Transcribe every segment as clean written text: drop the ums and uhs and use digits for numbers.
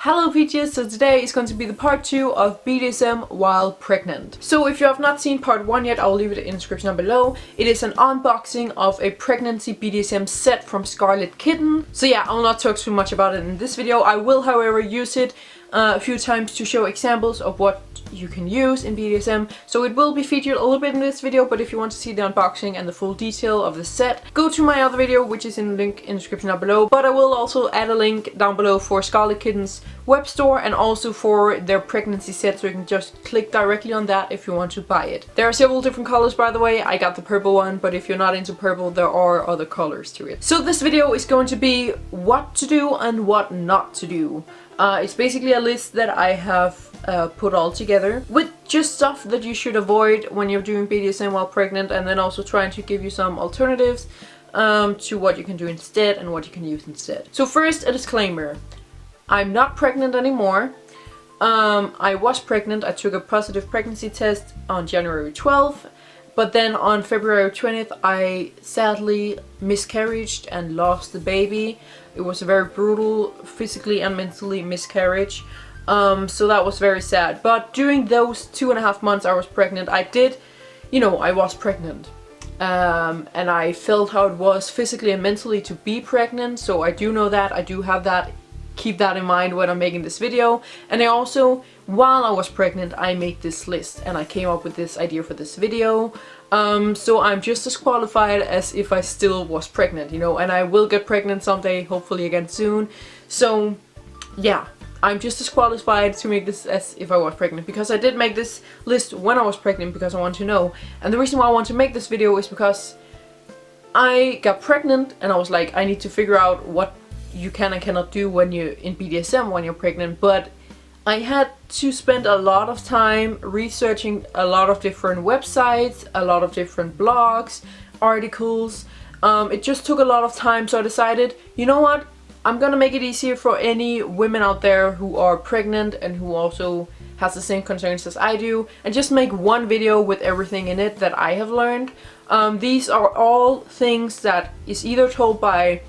Hello peaches, so today is going to be the part 2 of BDSM while pregnant. So if you have not seen part 1 yet, I'll leave it in the description down below. It is an unboxing of a pregnancy BDSM set from Scarlet Kitten. So yeah, I'll not talk too much about it in this video. I will however use it a few times to show examples of what you can use in BDSM. So it will be featured a little bit in this video, but if you want to see the unboxing and the full detail of the set, go to my other video, which is in the link in the description down below. But I will also add a link down below for Scarlet Kitten's web store and also for their pregnancy set, so you can just click directly on that if you want to buy it. There are several different colors, by the way. I got the purple one, but if you're not into purple, there are other colors to it. So this video is going to be what to do and what not to do. It's basically a list that I have put all together with just stuff that you should avoid when you're doing BDSM while pregnant, and then also trying to give you some alternatives to what you can do instead and what you can use instead. So first, a disclaimer. I'm not pregnant anymore. I was pregnant. I took a positive pregnancy test on January 12th, but then on February 20th I sadly miscarried and lost the baby. It was a very brutal physically and mentally miscarriage. So that was very sad. But during those 2.5 months I was pregnant, I was pregnant. And I felt how it was physically and mentally to be pregnant. So I do know that. I do have that. Keep that in mind when I'm making this video. And I also, while I was pregnant, I made this list and I came up with this idea for this video. So I'm just as qualified as if I still was pregnant, and I will get pregnant someday, hopefully again soon. So yeah, I'm just as qualified to make this as if I was pregnant, because I did make this list when I was pregnant because I want to know. And the reason why I want to make this video is because I got pregnant and I was like, I need to figure out what you can and cannot do when you're in BDSM when you're pregnant. But I had to spend a lot of time researching a lot of different websites, a lot of different blogs, articles. It just took a lot of time, so I decided, you know what? I'm gonna make it easier for any women out there who are pregnant and who also has the same concerns as I do, and just make one video with everything in it that I have learned. These are all things that is either told by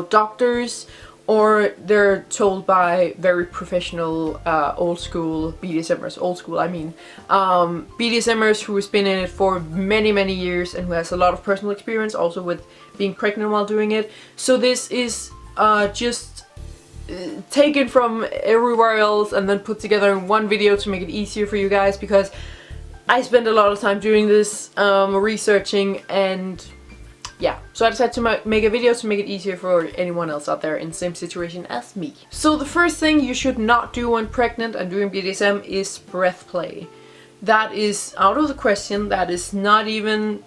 doctors, or they're told by very professional old school BDSMers. Old school, I mean BDSMers who has been in it for many years and who has a lot of personal experience also with being pregnant while doing it. So this is just taken from everywhere else and then put together in one video to make it easier for you guys, because I spend a lot of time doing this, researching, and yeah, so I decided to make a video to make it easier for anyone else out there in the same situation as me. So the first thing you should not do when pregnant and doing BDSM is breath play. That is out of the question. That is not even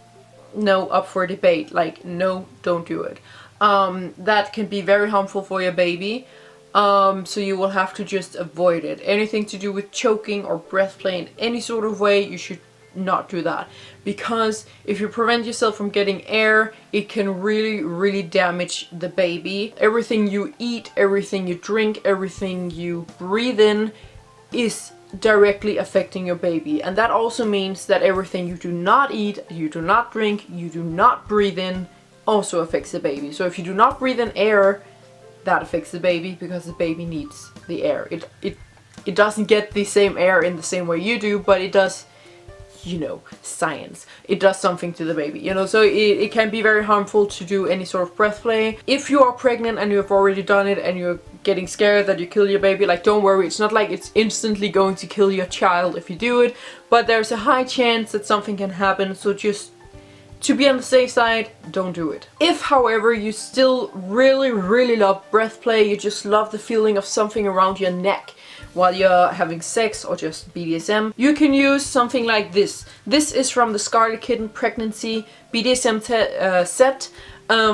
up for debate. Like, no, don't do it. That can be very harmful for your baby. So you will have to just avoid it. Anything to do with choking or breath play in any sort of way, you should not do that, because if you prevent yourself from getting air, it can really damage the baby. Everything you eat, everything you drink, everything you breathe in is directly affecting your baby. And that also means that everything you do not eat, you do not drink, you do not breathe in also affects the baby. So if you do not breathe in air, that affects the baby, because the baby needs the air. It doesn't get the same air in the same way you do, but it does, science. It does something to the baby, so it can be very harmful to do any sort of breath play. If you are pregnant and you have already done it and you're getting scared that you kill your baby, like, don't worry. It's not like it's instantly going to kill your child if you do it, but there's a high chance that something can happen, so just to be on the safe side, don't do it. If, however, you still really love breath play, you just love the feeling of something around your neck while you're having sex or just BDSM, you can use something like this. This is from the Scarlet Kitten pregnancy BDSM set,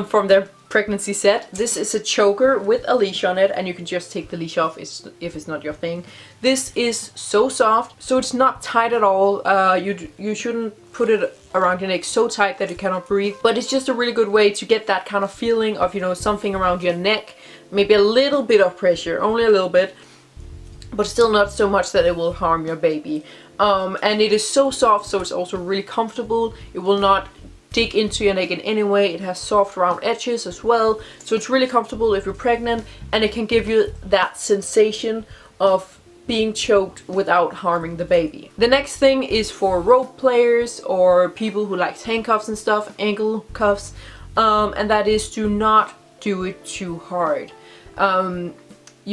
from their pregnancy set. This is a choker with a leash on it, and you can just take the leash off if it's not your thing. This is so soft, so it's not tight at all. You shouldn't put it around your neck so tight that you cannot breathe, but it's just a really good way to get that kind of feeling of something around your neck, maybe a little bit of pressure, only a little bit, but still not so much that it will harm your baby. And it is so soft, so it's also really comfortable. It will not dig into your neck in any way. It has soft round edges as well, so it's really comfortable if you're pregnant, and it can give you that sensation of being choked without harming the baby. The next thing is for rope players or people who like handcuffs and stuff, ankle cuffs, and that is to not do it too hard.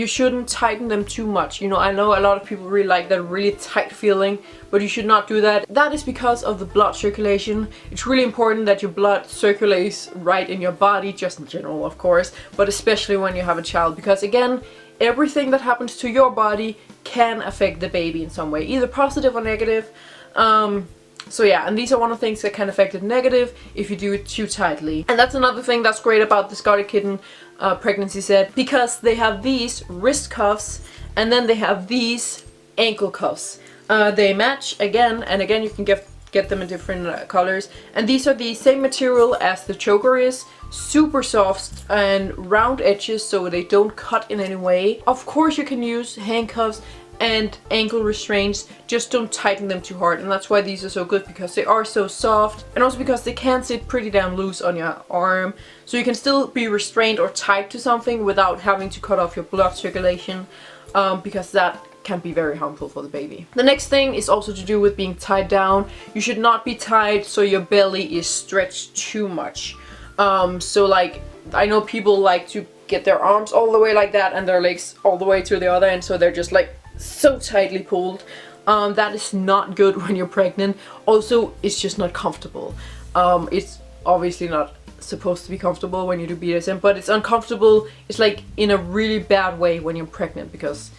You shouldn't tighten them too much. You know, I know a lot of people really like that really tight feeling, but you should not do that. That is because of the blood circulation. It's really important that your blood circulates right in your body, just in general of course, but especially when you have a child, because again, everything that happens to your body can affect the baby in some way, either positive or negative. So yeah, and these are one of the things that can affect it negative if you do it too tightly. And that's another thing that's great about the Scarlet Kitten pregnancy set, because they have these wrist cuffs and then they have these ankle cuffs. They match again and again. You can get them in different colors, and these are the same material as the choker is, super soft and round edges so they don't cut in any way. Of course you can use handcuffs and ankle restraints, just don't tighten them too hard, and that's why these are so good, because they are so soft, and also because they can sit pretty damn loose on your arm, so you can still be restrained or tied to something without having to cut off your blood circulation, because that can be very harmful for the baby. The next thing is also to do with being tied down. You should not be tied so your belly is stretched too much. So like, I know people like to get their arms all the way like that and their legs all the way to the other end, so they're just like so tightly pulled. That is not good when you're pregnant. Also, it's just not comfortable. It's obviously not supposed to be comfortable when you do BDSM, but it's uncomfortable. It's like in a really bad way when you're pregnant, because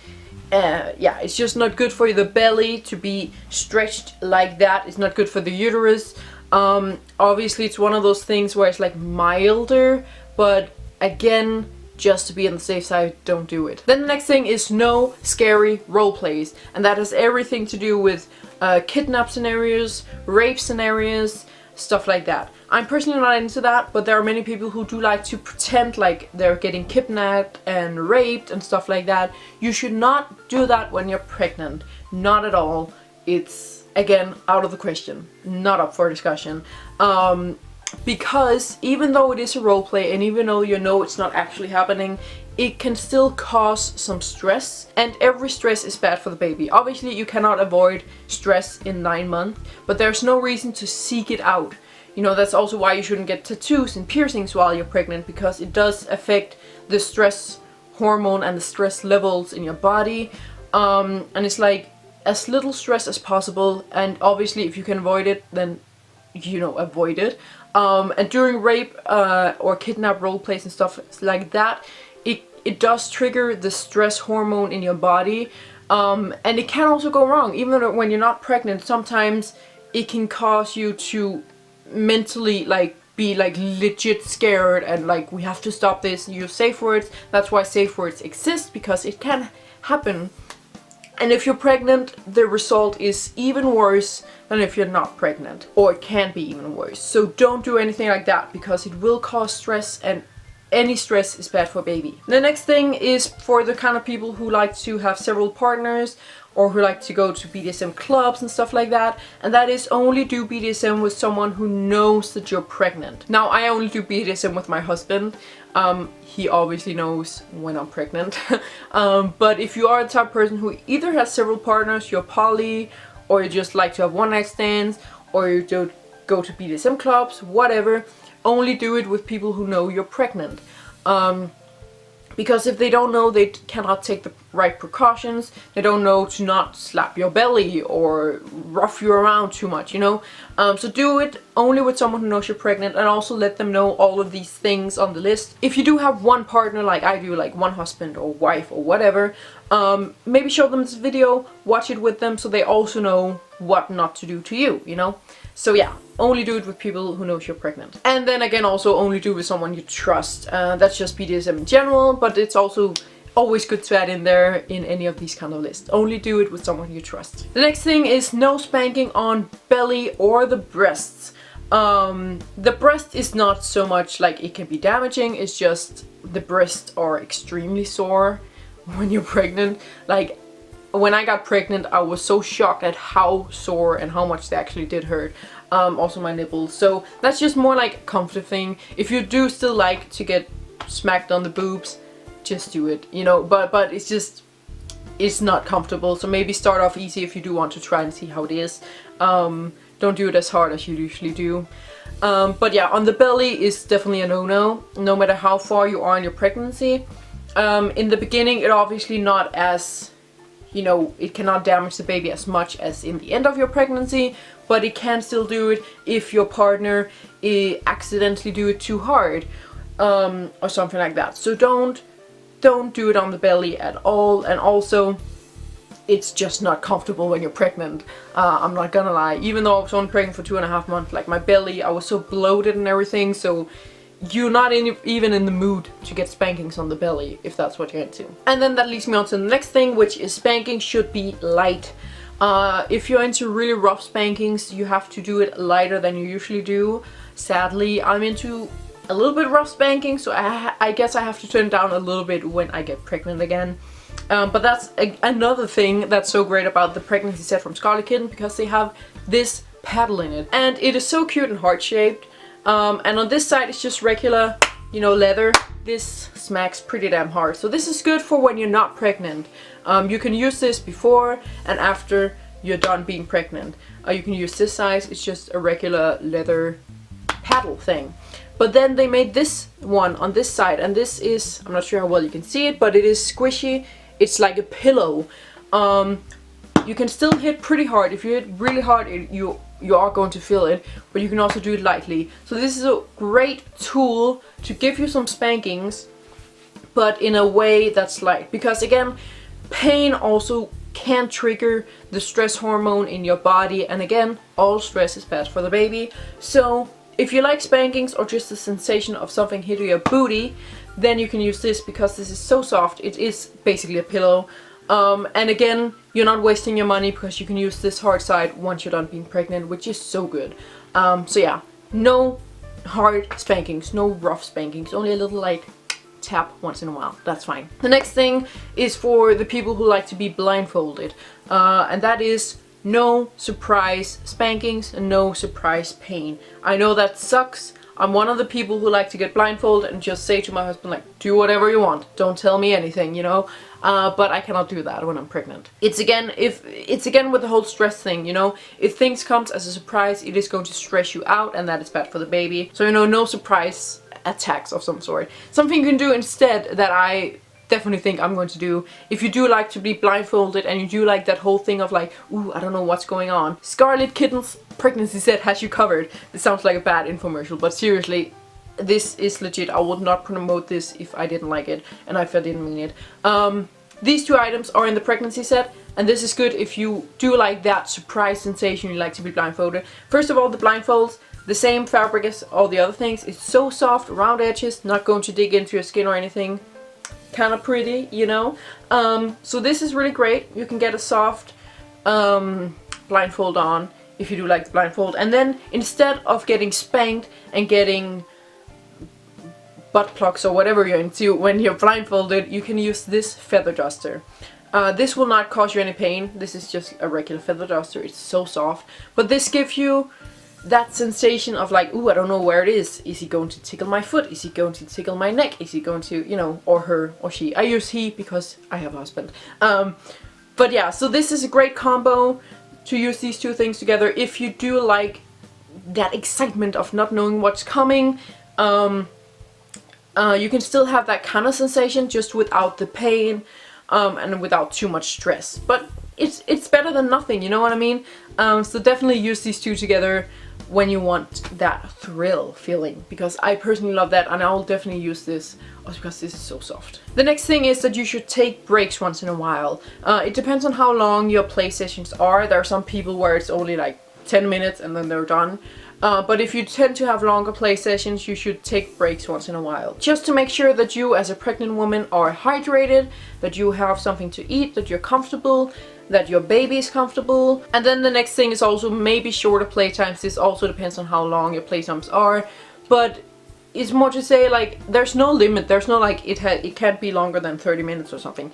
yeah, it's just not good for the belly to be stretched like that. It's not good for the uterus. Obviously it's one of those things where it's like milder, but again, just to be on the safe side, don't do it. Then the next thing is no scary role plays, and that has everything to do with kidnap scenarios, rape scenarios, stuff like that. I'm personally not into that, but there are many people who do like to pretend like they're getting kidnapped and raped and stuff like that. You should not do that when you're pregnant. Not at all. It's, again, out of the question. Not up for discussion. Because even though it is a role play, and even though you know it's not actually happening, it can still cause some stress, and every stress is bad for the baby. Obviously you cannot avoid stress in 9 months, but there's no reason to seek it out. You know, that's also why you shouldn't get tattoos and piercings while you're pregnant, because it does affect the stress hormone and the stress levels in your body. And it's like as little stress as possible, and obviously if you can avoid it, then you know, avoid it. And during rape or kidnap role plays and stuff like that, it does trigger the stress hormone in your body, and it can also go wrong. Even when you're not pregnant, sometimes it can cause you to mentally like be like legit scared and like, we have to stop this, use safe words. That's why safe words exist, because it can happen. And if you're pregnant, the result is even worse than if you're not pregnant, or it can be even worse. So don't do anything like that, because it will cause stress, and any stress is bad for a baby. The next thing is for the kind of people who like to have several partners, or who like to go to BDSM clubs and stuff like that, and that is only do BDSM with someone who knows that you're pregnant. Now, I only do BDSM with my husband. He obviously knows when I'm pregnant. But if you are the type of person who either has several partners, you're poly, or you just like to have one night stands, or you don't go to BDSM clubs, whatever, only do it with people who know you're pregnant. Because if they don't know, they cannot take the right precautions. They don't know to not slap your belly or rough you around too much, you know. So do it only with someone who knows you're pregnant, and also let them know all of these things on the list. If you do have one partner like I do, like one husband or wife or whatever, maybe show them this video, watch it with them, so they also know what not to do to you, you know. So yeah, only do it with people who knows you're pregnant. And then again, also only do it with someone you trust. That's just BDSM in general, but it's also always good to add in there in any of these kind of lists. Only do it with someone you trust. The next thing is no spanking on belly or the breasts. The breast is not so much like it can be damaging, it's just the breasts are extremely sore when you're pregnant. Like, when I got pregnant, I was so shocked at how sore and how much they actually did hurt. Also my nipples. So that's just more like a comfort thing. If you do still like to get smacked on the boobs, just do it, you know, but it's just, it's not comfortable. So maybe start off easy if you do want to try and see how it is. Don't do it as hard as you usually do. But yeah, on the belly is definitely a no-no, no matter how far you are in your pregnancy. In the beginning, it obviously not as, you know, it cannot damage the baby as much as in the end of your pregnancy, but it can still do it if your partner accidentally do it too hard, or something like that. So don't do it on the belly at all. And also, it's just not comfortable when you're pregnant. I'm not gonna lie. Even though I was only pregnant for 2.5 months, like my belly, I was so bloated and everything, so you're not even in the mood to get spankings on the belly if that's what you're into. And then that leads me on to the next thing, which is spanking should be light. If you're into really rough spankings, you have to do it lighter than you usually do. Sadly, I'm into a little bit rough spanking, so I guess I have to turn down a little bit when I get pregnant again. But that's another thing that's so great about the pregnancy set from Scarlet Kitten, because they have this paddle in it. And it is so cute and heart-shaped. And on this side it's just regular, you know, leather. This smacks pretty damn hard. So this is good for when you're not pregnant. You can use this before and after you're done being pregnant. You can use this size, it's just a regular leather paddle thing. But then they made this one on this side, and this is, I'm not sure how well you can see it, but it is squishy. It's like a pillow. You can still hit pretty hard. If you hit really hard, you are going to feel it, but you can also do it lightly. So this is a great tool to give you some spankings, but in a way that's light. Because again, pain also can trigger the stress hormone in your body, and again, all stress is bad for the baby. So if you like spankings or just the sensation of something hitting your booty, then you can use this, because this is so soft. It is basically a pillow. And again, you're not wasting your money, because you can use this hard side once you're done being pregnant, which is so good. So yeah, no hard spankings, no rough spankings, only a little like tap once in a while. That's fine. The next thing is for the people who like to be blindfolded, and that is no surprise spankings and no surprise pain. I know that sucks. I'm one of the people who like to get blindfolded and just say to my husband, like, do whatever you want, don't tell me anything, you know. But I cannot do that when I'm pregnant. It's again with the whole stress thing, you know. If things comes as a surprise, it is going to stress you out, and that is bad for the baby. So, you know, no surprise attacks of some sort. Something you can do instead that I definitely think I'm going to do, if you do like to be blindfolded and you do like that whole thing of like, ooh, I don't know what's going on, Scarlet Kitten's pregnancy set has you covered. This sounds like a bad infomercial, but seriously, this is legit. I would not promote this if I didn't like it, and if I didn't mean it. These two items are in the pregnancy set, and this is good if you do like that surprise sensation, you like to be blindfolded. First of all, the blindfolds, the same fabric as all the other things. It's so soft, round edges, not going to dig into your skin or anything. Kind of pretty, you know. So this is really great. You can get a soft blindfold on if you do like the blindfold. And then instead of getting spanked and getting butt plugs or whatever you're into when you're blindfolded, you can use this feather duster. This will not cause you any pain. This is just a regular feather duster. It's so soft. But this gives you that sensation of like, ooh, I don't know where it is. Is he going to tickle my foot? Is he going to tickle my neck? Is he going to, you know, or her or she. I use he because I have a husband. But yeah, so this is a great combo to use these two things together if you do like that excitement of not knowing what's coming. You can still have that kind of sensation just without the pain and without too much stress. But it's better than nothing, you know what I mean? So definitely use these two together when you want that thrill feeling, because I personally love that, and I will definitely use this also because this is so soft. The next thing is that you should take breaks once in a while. It depends on how long your play sessions are. There are some people where it's only like 10 minutes and then they're done. But if you tend to have longer play sessions, you should take breaks once in a while. Just to make sure that you as a pregnant woman are hydrated, that you have something to eat, that you're comfortable, that your baby is comfortable. And then the next thing is also maybe shorter playtimes. This also depends on how long your playtimes are. But it's more to say like there's no limit. There's no like it can't be longer than 30 minutes or something.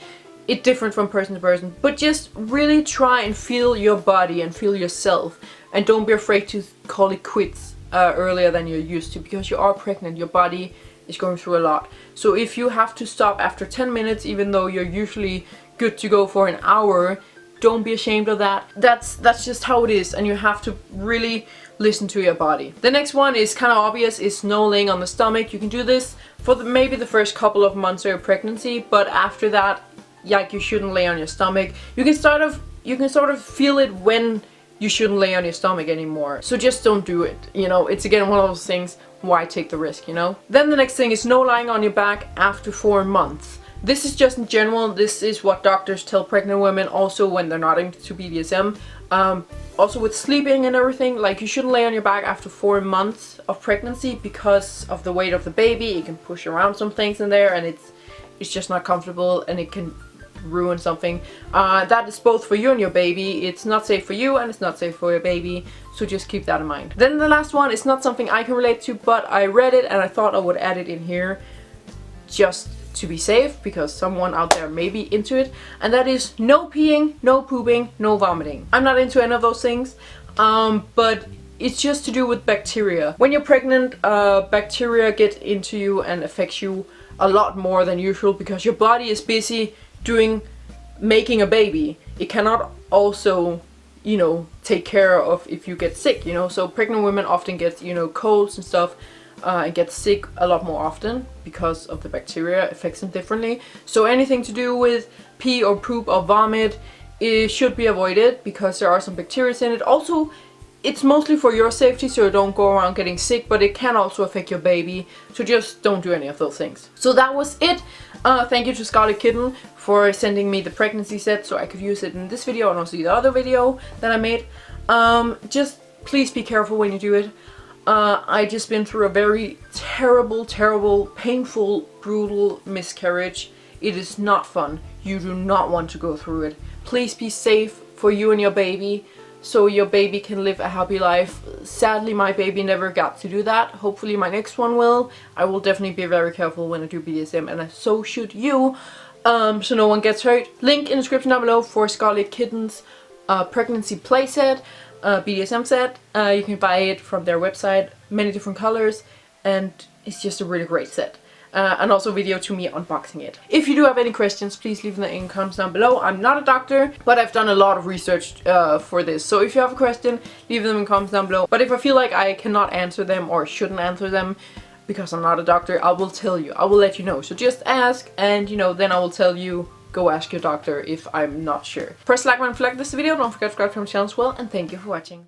it's different from person to person. But just really try and feel your body and feel yourself, and don't be afraid to call it quits earlier than you're used to, because you are pregnant. Your body is going through a lot. So if you have to stop after 10 minutes, even though you're usually good to go for an hour, don't be ashamed of that. That's just how it is, and you have to really listen to your body. The next one is kind of obvious, is no laying on the stomach. You can do this for maybe the first couple of months of your pregnancy, but after that, like, you shouldn't lay on your stomach. You can sort of feel it when you shouldn't lay on your stomach anymore. So just don't do it. You know, it's again one of those things, why take the risk, you know? Then the next thing is no lying on your back after 4 months. This is just in general, this is what doctors tell pregnant women also when they're not into BDSM. Also with sleeping and everything, like, you shouldn't lay on your back after 4 months of pregnancy because of the weight of the baby. It can push around some things in there, and it's just not comfortable, and it can ruin something. That is both for you and your baby. It's not safe for you and it's not safe for your baby, so just keep that in mind. Then the last one is not something I can relate to, but I read it and I thought I would add it in here just to be safe, because someone out there may be into it, and that is no peeing, no pooping, no vomiting. I'm not into any of those things, but it's just to do with bacteria. When you're pregnant, bacteria get into you and affects you a lot more than usual, because your body is busy making a baby. It cannot also, you know, take care of if you get sick, you know. So pregnant women often get, you know, colds and stuff, and get sick a lot more often because of the bacteria affects them differently. So anything to do with pee or poop or vomit, it should be avoided, because there are some bacteria in it. Also, it's mostly for your safety, so you don't go around getting sick, but it can also affect your baby, so just don't do any of those things. So that was it. Thank you to Scarlet Kitten for sending me the pregnancy set so I could use it in this video and also the other video that I made. Just please be careful when you do it. I just been through a very terrible, painful, brutal miscarriage. It is not fun. You do not want to go through it. Please be safe for you and your baby, so your baby can live a happy life. Sadly, my baby never got to do that. Hopefully my next one will. I will definitely be very careful when I do BDSM, and so should you, so no one gets hurt. Link in the description down below for Scarlet Kitten's pregnancy playset, BDSM set. You can buy it from their website, many different colors, and it's just a really great set. And also video to me unboxing it. If you do have any questions, please leave them in the comments down below. I'm not a doctor, but I've done a lot of research for this. So if you have a question, leave them in the comments down below. But if I feel like I cannot answer them or shouldn't answer them because I'm not a doctor, I will tell you. I will let you know. So just ask, and you know, then I will tell you, go ask your doctor if I'm not sure. Press like button if you like this video. Don't forget to subscribe to my channel as well, and thank you for watching.